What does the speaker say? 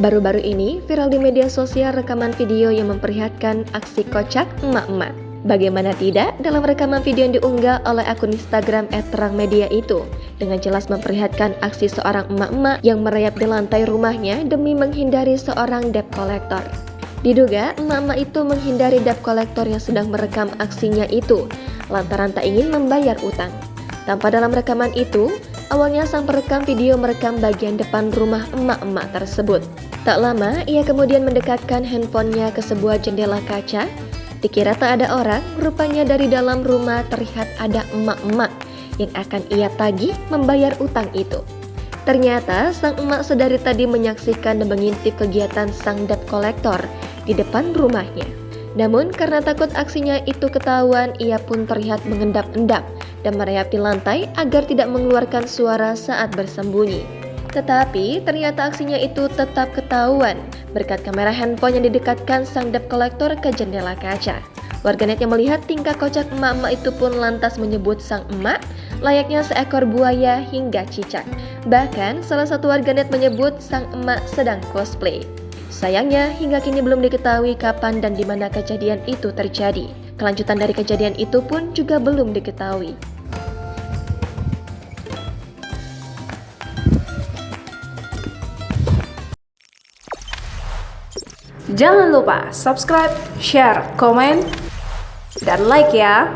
Baru-baru ini viral di media sosial rekaman video yang memperlihatkan aksi kocak emak-emak. Bagaimana tidak, dalam rekaman video yang diunggah oleh akun Instagram @terangmedia itu dengan jelas memperlihatkan aksi seorang emak-emak yang merayap di lantai rumahnya demi menghindari seorang debt collector. Diduga emak-emak itu menghindari debt collector yang sedang merekam aksinya itu lantaran tak ingin membayar utang. Tanpa dalam rekaman itu, awalnya sang perekam video merekam bagian depan rumah emak-emak tersebut. Tak lama, ia kemudian mendekatkan handphonenya ke sebuah jendela kaca. Dikira tak ada orang, rupanya dari dalam rumah terlihat ada emak-emak yang akan ia tagih membayar utang itu. Ternyata sang emak sedari tadi menyaksikan dan mengintip kegiatan sang debt collector di depan rumahnya. Namun karena takut aksinya itu ketahuan, ia pun terlihat mengendap-endap dan merayap di lantai agar tidak mengeluarkan suara saat bersembunyi. Tetapi ternyata aksinya itu tetap ketahuan berkat kamera handphone yang didekatkan sang debt collector ke jendela kaca. Warganet yang melihat tingkah kocak emak-emak itu pun lantas menyebut sang emak layaknya seekor buaya hingga cicak. Bahkan salah satu warganet menyebut sang emak sedang cosplay. Sayangnya hingga kini belum diketahui kapan dan di mana kejadian itu terjadi. Kelanjutan dari kejadian itu pun juga belum diketahui. Jangan lupa subscribe, share, komen, dan like ya.